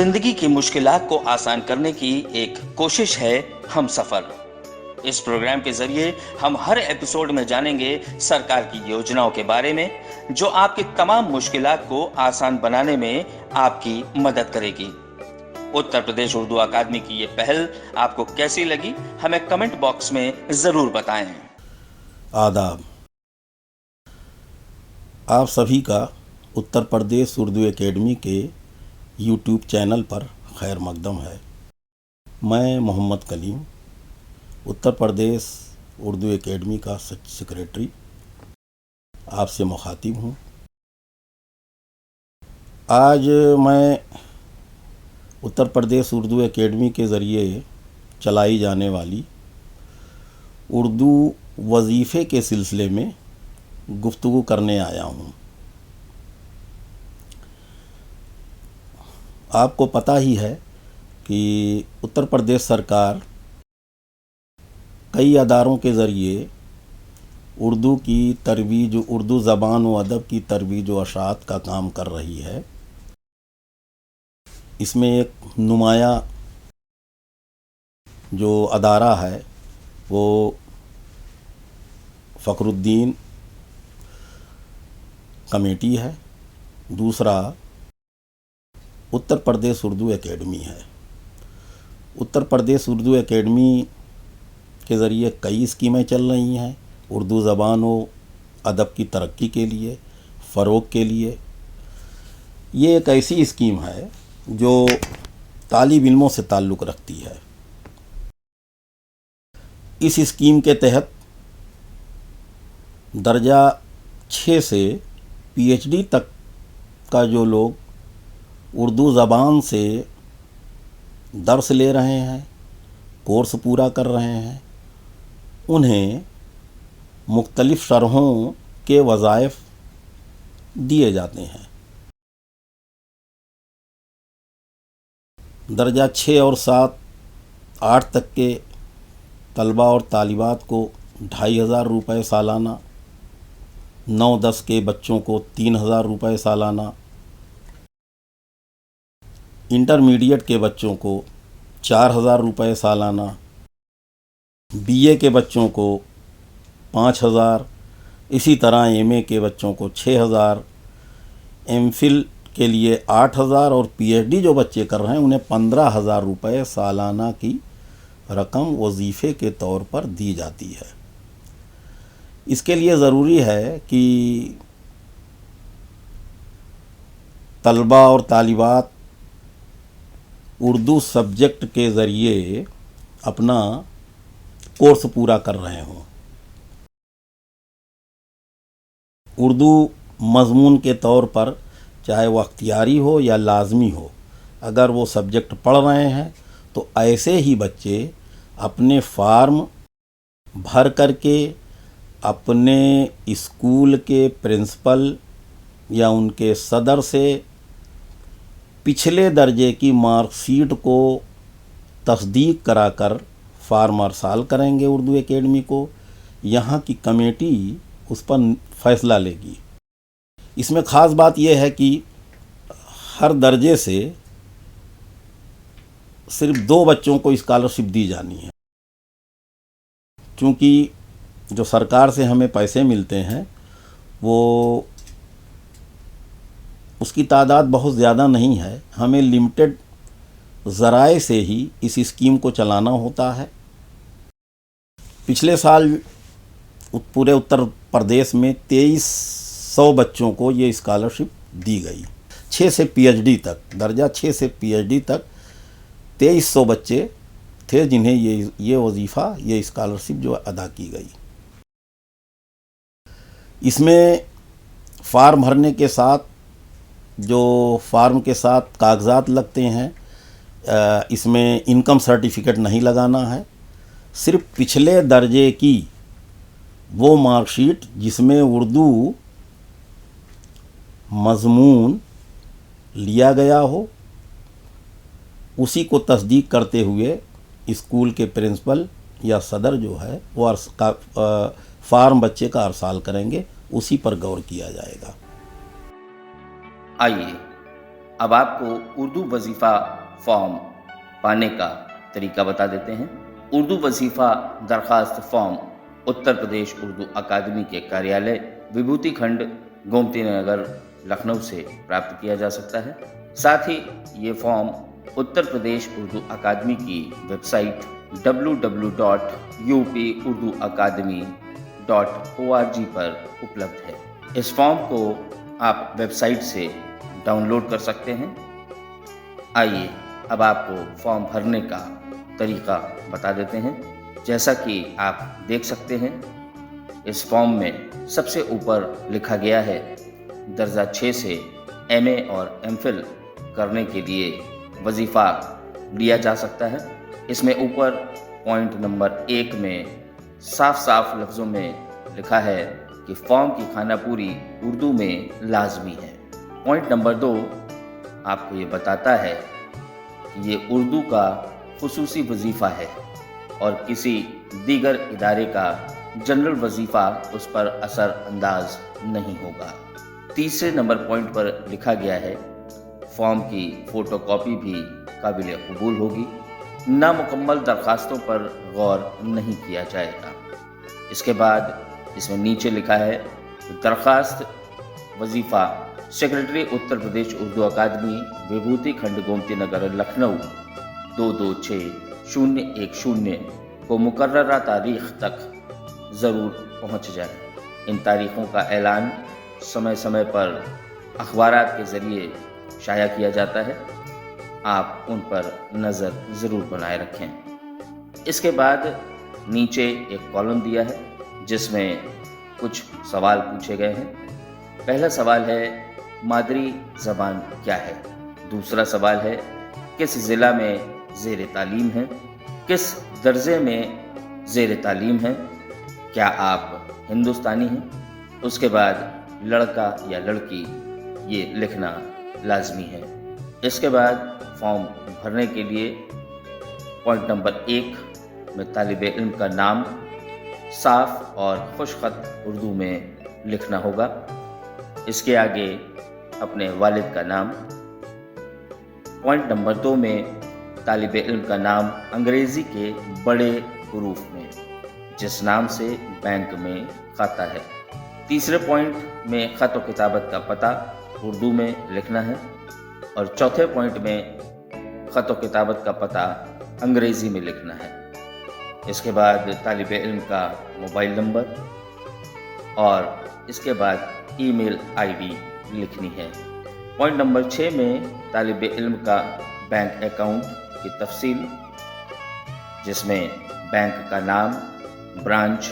زندگی کی مشکلات کو آسان کرنے کی ایک کوشش ہے ہم سفر۔ اس پروگرام کے ذریعے ہم ہر ایپیسوڈ میں جانیں گے سرکار کی یوجناؤں کے بارے میں جو آپ کی تمام مشکلات کو آسان بنانے میں آپ کی مدد کرے گی۔ اتر پردیش اردو اکیڈمی کی یہ پہل آپ کو کیسی لگی ہمیں کمنٹ باکس میں ضرور بتائیں۔ آداب، آپ سبھی کا اتر پردیش اردو اکیڈمی کے یوٹیوب چینل پر خیر مقدم ہے۔ میں محمد کلیم اتر پردیش اردو اکیڈمی کا سیکریٹری آپ سے مخاطب ہوں۔ آج میں اتر پردیش اردو اکیڈمی کے ذریعے چلائی جانے والی اردو وظیفے کے سلسلے میں گفتگو کرنے آیا ہوں۔ آپ کو پتہ ہی ہے کہ اتر پردیش سرکار کئی اداروں کے ذریعے اردو کی ترویج، اردو زبان و ادب کی ترویج و اشاعت کا کام کر رہی ہے۔ اس میں ایک نمایاں جو ادارہ ہے وہ فخر الدین کمیٹی ہے، دوسرا اتر پردیش اردو اکیڈمی ہے۔ اتر پردیش اردو اکیڈمی کے ذریعے کئی اسکیمیں چل رہی ہیں اردو زبان و ادب کی ترقی کے لیے، فروغ کے لیے۔ یہ ایک ایسی اسکیم ہے جو طالب علموں سے تعلق رکھتی ہے۔ اس اسکیم کے تحت درجہ 6 سے پی ایچ ڈی تک کا جو لوگ اردو زبان سے درس لے رہے ہیں، کورس پورا کر رہے ہیں، انہیں مختلف شرحوں کے وظائف دیے جاتے ہیں۔ درجہ 6 اور 7، 8 تک کے طلباء اور طالبات کو 2500 روپے سالانہ، 9-10 کے بچوں کو 3000 روپے سالانہ، انٹرمیڈیٹ کے بچوں کو 4000 روپے سالانہ، بی اے کے بچوں کو 5000، اسی طرح ایم اے کے بچوں کو 6000، ایم فل کے لیے 8000 اور پی ایچ ڈی جو بچے کر رہے ہیں انہیں 15000 روپے سالانہ کی رقم وظیفے کے طور پر دی جاتی ہے۔ اس کے لیے ضروری ہے کہ طلباء اور طالبات اردو سبجیکٹ کے ذریعے اپنا کورس پورا کر رہے ہوں۔ اردو مضمون کے طور پر چاہے وہ اختیاری ہو یا لازمی ہو، اگر وہ سبجیکٹ پڑھ رہے ہیں تو ایسے ہی بچے اپنے فارم بھر کر کے اپنے اسکول کے پرنسپل یا ان کے صدر سے پچھلے درجے کی مارک شیٹ کو تصدیق کرا کر فارم ارسال کریں گے اردو اکیڈمی کو۔ یہاں کی کمیٹی اس پر فیصلہ لے گی۔ اس میں خاص بات یہ ہے کہ ہر درجے سے صرف 2 بچوں کو اسکالرشپ دی جانی ہے۔ چونکہ جو سرکار سے ہمیں پیسے ملتے ہیں وہ اس کی تعداد بہت زیادہ نہیں ہے، ہمیں لمیٹڈ ذرائع سے ہی اس اسکیم کو چلانا ہوتا ہے۔ پچھلے سال پورے اتر پردیش میں 2300 بچوں کو یہ اسکالرشپ دی گئی۔ 6 سے پی ایچ ڈی تک، درجہ 6 سے پی ایچ ڈی تک 2300 بچے تھے جنہیں یہ وظیفہ، یہ اسکالرشپ جو ادا کی گئی۔ اس میں فارم بھرنے کے ساتھ جو فارم کے ساتھ کاغذات لگتے ہیں، اس میں انکم سرٹیفکیٹ نہیں لگانا ہے، صرف پچھلے درجے کی وہ مارک شیٹ جس میں اردو مضمون لیا گیا ہو اسی کو تصدیق کرتے ہوئے اسکول کے پرنسپل یا صدر جو ہے وہ فارم بچے کا ارسال کریں گے، اسی پر غور کیا جائے گا۔ آئیے अब आपको उर्दू वजीफ़ा फॉर्म पाने का तरीका बता देते हैं। उर्दू वजीफ़ा दरख्वास्त फॉर्म उत्तर प्रदेश उर्दू अकादमी के कार्यालय विभूति खंड गोमती नगर लखनऊ से प्राप्त किया जा सकता है। साथ ही ये फॉर्म उत्तर प्रदेश उर्दू अकादमी की वेबसाइट www.upurduacademy.org पर उपलब्ध है। इस फॉर्म को आप वेबसाइट से डाउनलोड कर सकते हैं। आइए अब आपको फॉर्म भरने का तरीका बता देते हैं। जैसा कि आप देख सकते हैं, इस फॉर्म में सबसे ऊपर लिखा गया है दर्जा 6 से MA और MPhil करने के लिए वजीफ़ा लिया जा सकता है। इसमें ऊपर पॉइंट नंबर 1 में साफ साफ लफ्ज़ों में लिखा है कि फॉर्म की खानापुरी उर्दू में लाजमी है। पॉइंट नंबर 2 आपको ये बताता है कि ये उर्दू का खुसूसी वजीफ़ा है और किसी दीगर इदारे का जनरल वजीफ़ा उस पर असर अंदाज नहीं होगा। तीसरे नंबर पॉइंट पर लिखा गया है फॉर्म की फ़ोटोकॉपी भी काबिल कबूल होगी। नामुकम्मल दरखास्तों पर गौर नहीं किया जाएगा। इसके बाद इसमें नीचे लिखा है कि दरखास्त वजीफ़ा सेक्रेटरी उत्तर प्रदेश उर्दू अकादमी विभूति खंड गोमती नगर लखनऊ 226010 को मुकर्ररा तारीख तक ज़रूर पहुंच जाए। इन तारीख़ों का ऐलान समय समय पर अखबारात के ज़रिए शाया किया जाता है। आप उन पर नज़र ज़रूर बनाए रखें। इसके बाद नीचे एक कॉलम दिया है जिसमें कुछ सवाल पूछे गए हैं। पहला सवाल है मादरी ज़बान क्या है। दूसरा सवाल है किस ज़िला में ज़ेर तालीम है। किस दर्जे में ज़ेर तालीम है। क्या आप हिंदुस्तानी हैं। उसके बाद लड़का या लड़की ये लिखना लाजमी है। इसके बाद फॉर्म भरने के लिए पॉइंट नंबर 1 में तालिब इल्म का नाम साफ और खुशखत उर्दू में लिखना होगा। इसके आगे अपने वालिद का नाम। पॉइंट नंबर 2 में तालिब इल्म का नाम अंग्रेज़ी के बड़े हरूफ में जिस नाम से बैंक में खाता है। तीसरे पॉइंट में ख़त व किताबत का पता उर्दू में लिखना है और चौथे पॉइंट में ख़त व किताबत का पता अंग्रेज़ी में लिखना है। इसके बाद तालिब इल्म का मोबाइल नंबर और इसके बाद ईमेल आईडी लिखनी है। पॉइंट नंबर 6 में तालिब इल्म का बैंक अकाउंट की तफसील जिसमें बैंक का नाम, ब्रांच,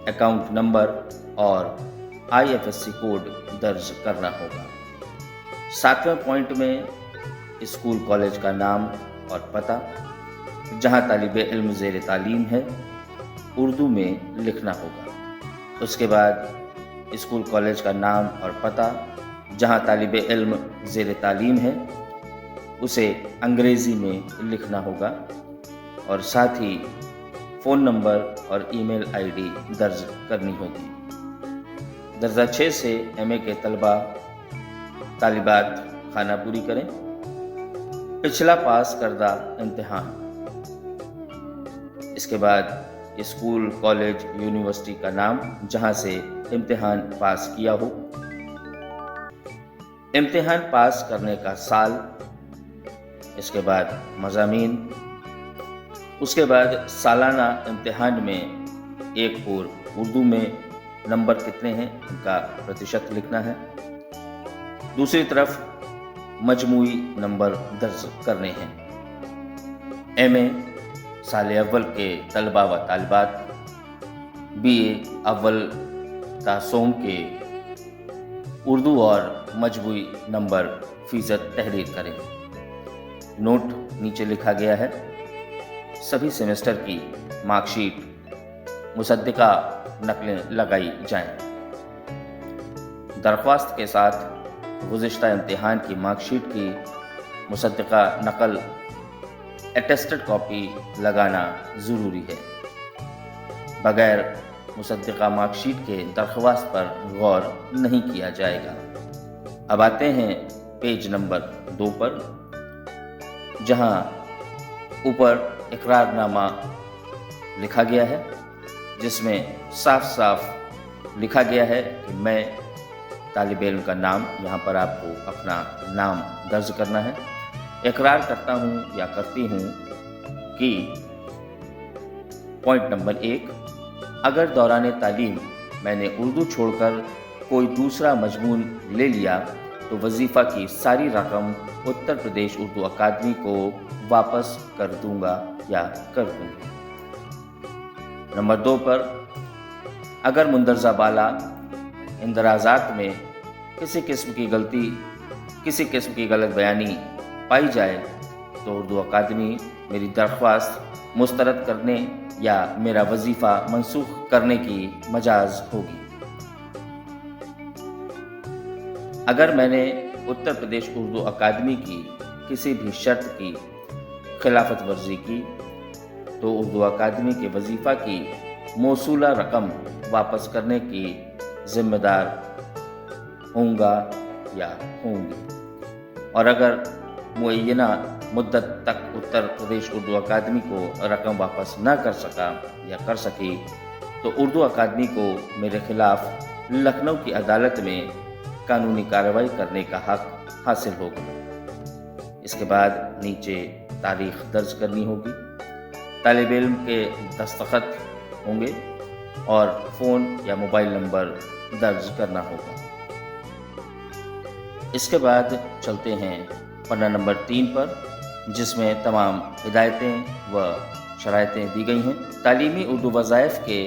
अकाउंट नंबर और IFSC कोड दर्ज करना होगा। 7वें पॉइंट में स्कूल कॉलेज का नाम और पता जहां तालिब इल्म ज़ेर तालीम है उर्दू में लिखना होगा। उसके बाद स्कूल कॉलेज का नाम और पता जहां तालिब इल्म ज़ेर तालीम है उसे अंग्रेज़ी में लिखना होगा और साथ ही फ़ोन नंबर और ईमेल आईडी दर्ज करनी होगी। दर्जा 6 से MA के तलबा तालिबात खानापुरी करें। पिछला पास करदा इम्तिहान। इसके बाद स्कूल कॉलेज यूनिवर्सिटी का नाम जहां से इम्तिहान पास किया हो। इम्तिहान पास करने का साल। इसके बाद मज़ामीन। उसके बाद सालाना इम्तिहान में एक पूर्व उर्दू में नंबर कितने हैं उनका प्रतिशत लिखना है। दूसरी तरफ मजमूई नंबर दर्ज करने हैं। MA साल अव्वल के तलबा व तालिबात BA अव्वल तासोम के उर्दू और मजमूई नंबर फ़ीसद तहरीर करें। नोट नीचे लिखा गया है सभी सेमेस्टर की मार्कशीट मुसद्दिका नकलें लगाई जाएं। दरख्वास्त के साथ गुज़िश्ता इम्तिहान की मार्कशीट की मुसद्दिका नकल अटेस्टेड कॉपी लगाना ज़रूरी है। बगैर मुसद्दिका मार्कशीट के दरख्वास्त पर गौर नहीं किया जाएगा। अब आते हैं पेज नंबर 2 पर, जहां ऊपर इकरारनामा लिखा गया है, जिसमें साफ साफ लिखा गया है कि मैं तालिब इल्म का नाम, यहाँ पर आपको अपना नाम दर्ज करना है। इकरार करता हूँ या करती हूँ कि पॉइंट नंबर 1, अगर दौरान तालीम मैंने उर्दू छोड़कर कोई दूसरा मजमून ले लिया तो वजीफ़ा की सारी रकम उत्तर प्रदेश उर्दू अकादमी को वापस कर दूंगा या कर दूंगी। नंबर 2 पर, अगर मुंदरजा बाला इंदराजात में किसी किस्म की गलत बयानी पाई जाए तो उर्दू अकादमी मेरी दरख्वास्त मुस्तरद करने या मेरा वजीफ़ा मनसूख करने की मजाज होगी। अगर मैंने उत्तर प्रदेश उर्दू अकादमी की किसी भी शर्त की खिलाफत वर्जी की तो उर्दू अकादमी के वजीफ़ा की मौसूला रकम वापस करने की जिम्मेदार होऊंगा या होंगी। और अगर मुअय्यना मुद्दत तक उत्तर प्रदेश उर्दू अकादमी को रकम वापस न कर सका या कर सकी तो उर्दू अकादमी को मेरे खिलाफ लखनऊ की अदालत में कानूनी कार्रवाई करने का हक हासिल होगा। इसके बाद नीचे तारीख दर्ज करनी होगी, तालिब इल्म के दस्तखत होंगे और फ़ोन या मोबाइल नंबर दर्ज करना होगा। इसके बाद चलते हैं पन्ना नंबर 3 पर, जिसमें तमाम हिदायतें व शराइतें दी गई हैं। तालीमी उर्दू वज़ाइफ के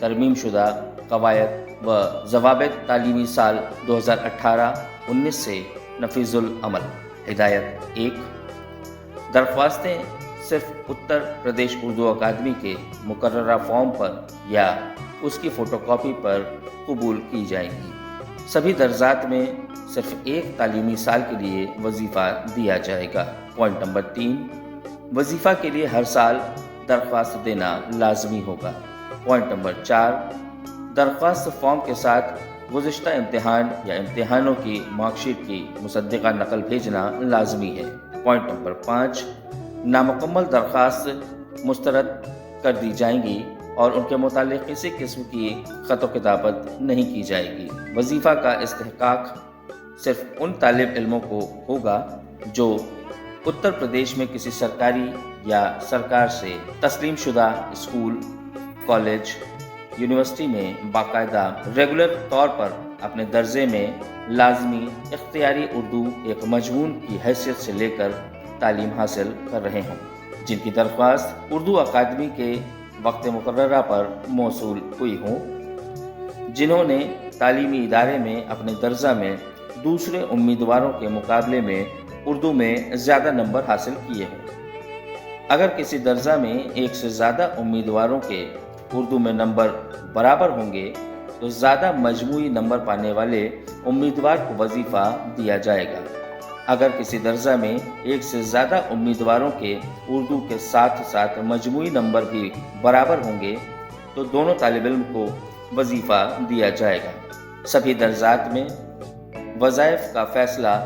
तरमीम शुदा कवायद व ज़वाबित तालीमी साल 2018-19 से नफीजुल अमल। हिदायत 1, दरख्वास्तें सिर्फ उत्तर प्रदेश उर्दू अकादमी के मुकर्ररा फॉर्म पर या उसकी फ़ोटोकॉपी पर कबूल की जाएंगी। सभी दर्जात में सिर्फ एक तालीमी साल के लिए वजीफ़ा दिया जाएगा। पॉइंट नंबर 3, वजीफ़ा के लिए हर साल दरख्वास्त देना लाजमी होगा। पॉइंट नंबर 4, दरख्वास्त फॉर्म के साथ गुज़िश्ता इम्तिहान या इम्तिहानों की मार्कशीट की मुसद्दिक़ा नकल भेजना लाजमी है। पॉइंट नंबर 5, नामुकम्मल दरख्वास्त मुस्तरद कर दी जाएंगी और उनके मुतालिक किसी किस्म की ख़त व किताबत नहीं की जाएगी। वजीफ़ा का इस्तेहकाक सिर्फ उन तालिब इल्मों को होगा जो उत्तर प्रदेश में किसी सरकारी या सरकार से तस्लीम शुदा स्कूल, कॉलेज, यूनिवर्सिटी में बाकायदा रेगुलर तौर पर अपने दर्जे में लाजमी इख्तियारी उर्दू एक मजमून की हैसियत से लेकर तालीम हासिल कर रहे हों, जिनकी दरख्वास्त उर्दू अकादमी के वक्त मुकर्ररा पर मौसूल हुई हो, जिन्होंने तालीमी इदारे में अपने दर्जा में दूसरे उम्मीदवारों के मुकाबले में उर्दू में ज़्यादा नंबर हासिल किए हों। अगर किसी दर्जा में एक से ज़्यादा उम्मीदवारों के उर्दू में नंबर बराबर होंगे तो ज़्यादा मजमूई नंबर पाने वाले उम्मीदवार को वजीफ़ा दिया जाएगा। अगर किसी दर्जा में एक से ज़्यादा उम्मीदवारों के उर्दू के साथ साथ मजमूई नंबर भी बराबर होंगे तो दोनों तालिब इल्म को वजीफ़ा दिया जाएगा। सभी दर्जात में वज़ाइफ का फ़ैसला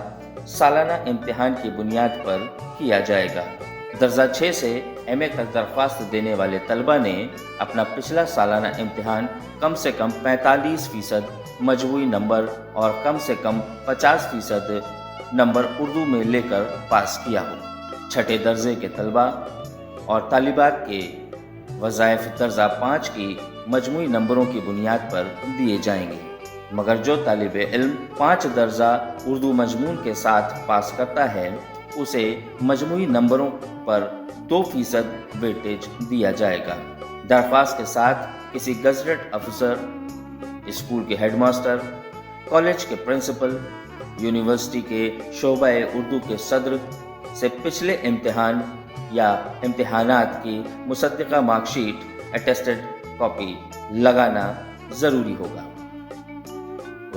सालाना इम्तिहान की बुनियाद पर किया जाएगा। दर्जा 6 से MA तक दरख्वास्त देने वाले तलबा ने अपना पिछला सालाना इम्तिहान कम से कम 45% मजमूई नंबर और कम से कम 50% नंबर उर्दू में लेकर पास किया हो। छठे दर्जे के तलबा और तालिबात के वज़ाइफ दर्जा 5 की मजमूई नंबरों की बुनियाद पर दिए जाएंगे, मगर जो तालिब इल्म 5 दर्जा उर्दू मजमून के साथ पास करता है उसे मजमूई नंबरों पर 2% वेटेज दिया जाएगा। दरख्वास्त के साथ किसी गजटेड अफसर, स्कूल के हेडमास्टर, कॉलेज के प्रिंसिपल, यूनिवर्सिटी के शोबा उर्दू के सदर से पिछले इम्तिहान या इम्तिहानात की मुसद्दिक़ा मार्कशीट अटेस्टेड कॉपी लगाना ज़रूरी होगा।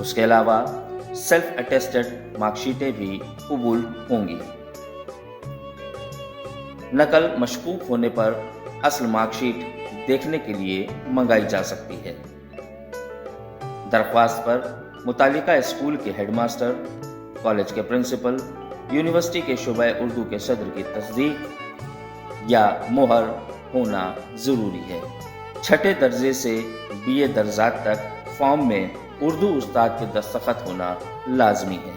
उसके अलावा सेल्फ अटेस्टेड मार्कशीटें भी कबूल होंगी। नकल मशकूक होने पर असल मार्कशीट देखने के लिए मंगाई जा सकती है। दरख्वास्त पर मुतालिका स्कूल के हेडमास्टर, कॉलेज के प्रिंसिपल, यूनिवर्सिटी के शुबा उर्दू के सदर की तस्दीक या मोहर होना ज़रूरी है। छठे दर्जे से BA दर्जात तक फॉर्म में उर्दू उस्ताद के दस्तखत होना लाजमी है।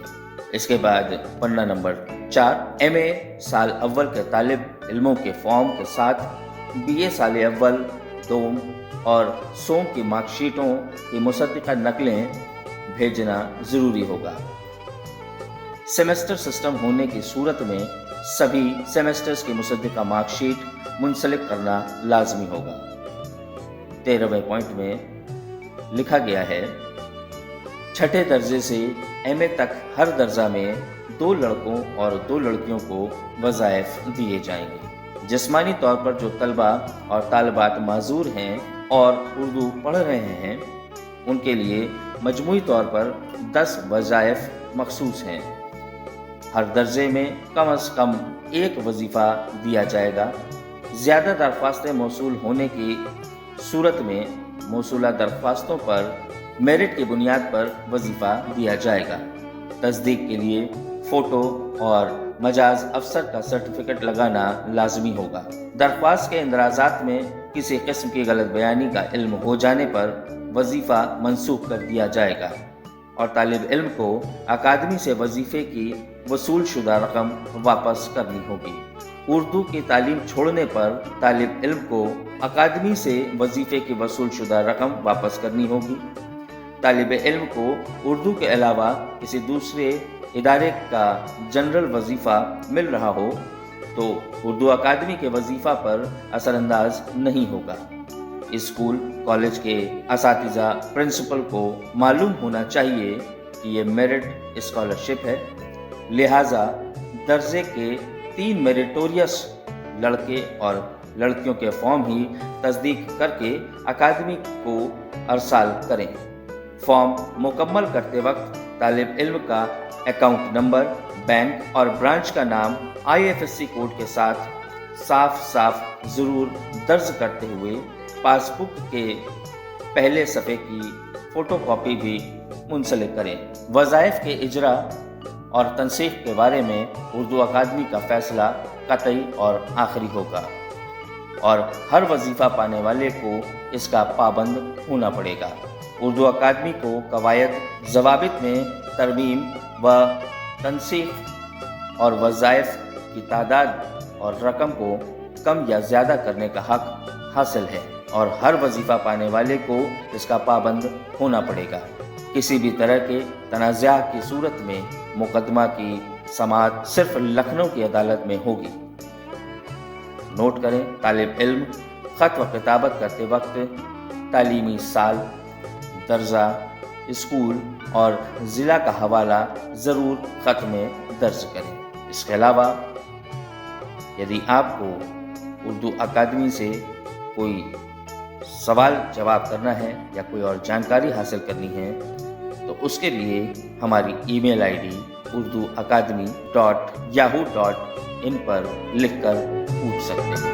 इसके बाद पन्ना नंबर 4, MA साल अव्वल के तालिब इल्मों के फॉर्म के साथ BA साल अव्वल, दोम और सोम की मार्कशीटों की मुसद्दिका नकलें भेजना ज़रूरी होगा। सेमेस्टर सिस्टम होने की सूरत में सभी सेमेस्टर्स की मुसद्दिका मार्कशीट मुंसलिक करना लाजमी होगा। 13वें पॉइंट में लिखा गया है, छठे दर्जे से MA तक हर दर्जा में 2 लड़कों और 2 लड़कियों को वज़ाइफ दिए जाएंगे। जिस्मानी तौर पर जो तलबा और तालिबात माजूर हैं और उर्दू पढ़ रहे हैं, उनके लिए मजमूई तौर पर 10 वज़ाइफ मखसूस हैं। हर दर्जे में कम से कम 1 वजीफ़ा दिया जाएगा। ज़्यादा दरख्वास्तें मौसूल होने की सूरत में मौसूला दरख्वास्तों पर मेरिट की बुनियाद पर वजीफ़ा दिया जाएगा। तस्दीक के लिए फ़ोटो और मजाज अफसर का सर्टिफिकेट लगाना लाजमी होगा। दरख्वास्त के इंदराजात में किसी किस्म की गलत बयानी का इल्म हो जाने पर वजीफ़ा मनसूख कर दिया जाएगा और तालिब इल्म को अकादमी से वजीफ़े की वसूल शुदा रकम वापस करनी होगी। उर्दू की तालीम छोड़ने पर तालिब इल्म को अकादमी से वजीफ़े की वसूल शुदा रकम वापस करनी होगी। तालिब इल्म को उर्दू के अलावा किसी दूसरे इदारे का जनरल वजीफ़ा मिल रहा हो तो उर्दू अकादमी के वजीफ़ा पर असरअंदाज नहीं होगा। स्कूल कॉलेज के असातिज़ा प्रिंसिपल को मालूम होना चाहिए कि ये मेरिट स्कॉलरशिप है, लिहाजा दर्जे के 3 मेरिटोरियस लड़के और लड़कियों के फॉर्म ही तस्दीक करके अकादमी को अरसाल करें। फॉर्म मुकम्मल करते वक्त तालिब इल्म का अकाउंट नंबर, बैंक और ब्रांच का नाम IFSC कोड के साथ साफ ज़रूर दर्ज करते हुए पासबुक के पहले सफ़े की फ़ोटोकॉपी भी मुंसलिक करें। वज़ाइफ के इजरा और तनसीख के बारे में उर्दू अकादमी का फ़ैसला कतई और आखिरी होगा और हर वजीफ़ा पाने वाले को इसका पाबंद होना पड़ेगा। उर्दू अकादमी को कवायद ज़वाबित में तरमीम व तनसीख और वज़ाइफ की तादाद और रकम को कम या ज़्यादा करने का हक हासिल है और हर वजीफ़ा पाने वाले को इसका पाबंद होना पड़ेगा। किसी भी तरह के तनाज़ा की सूरत में मुकदमा की समाअत सिर्फ लखनऊ की अदालत में होगी। नोट करें, तालिब इल्म ख़त व किताबत करते वक्त तालीमी साल, दर्जा, स्कूल और ज़िला का हवाला ज़रूर ख़त में दर्ज करें। इसके अलावा यदि आपको उर्दू अकादमी से कोई सवाल जवाब करना है या कोई और जानकारी हासिल करनी है तो उसके लिए हमारी ईमेल ID urduacademy.yahoo.in पर लिखकर पूछ सकते हैं।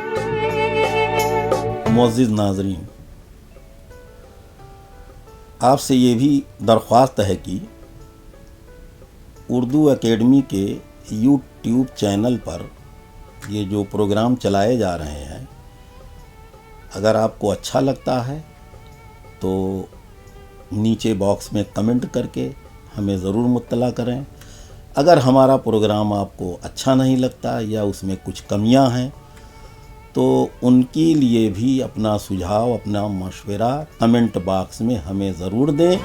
मुअज़्ज़िज़ नाज़रीन, आपसे ये भी दरख्वास्त है कि उर्दू एकेडमी के YouTube चैनल पर ये जो प्रोग्राम चलाए जा रहे हैं, अगर आपको अच्छा लगता है तो नीचे बॉक्स में कमेंट करके हमें ज़रूर मुत्तला करें। अगर हमारा प्रोग्राम आपको अच्छा नहीं लगता या उसमें कुछ कमियां हैं तो उनके लिए भी अपना सुझाव, अपना मशवरा कमेंट बॉक्स में हमें ज़रूर दें।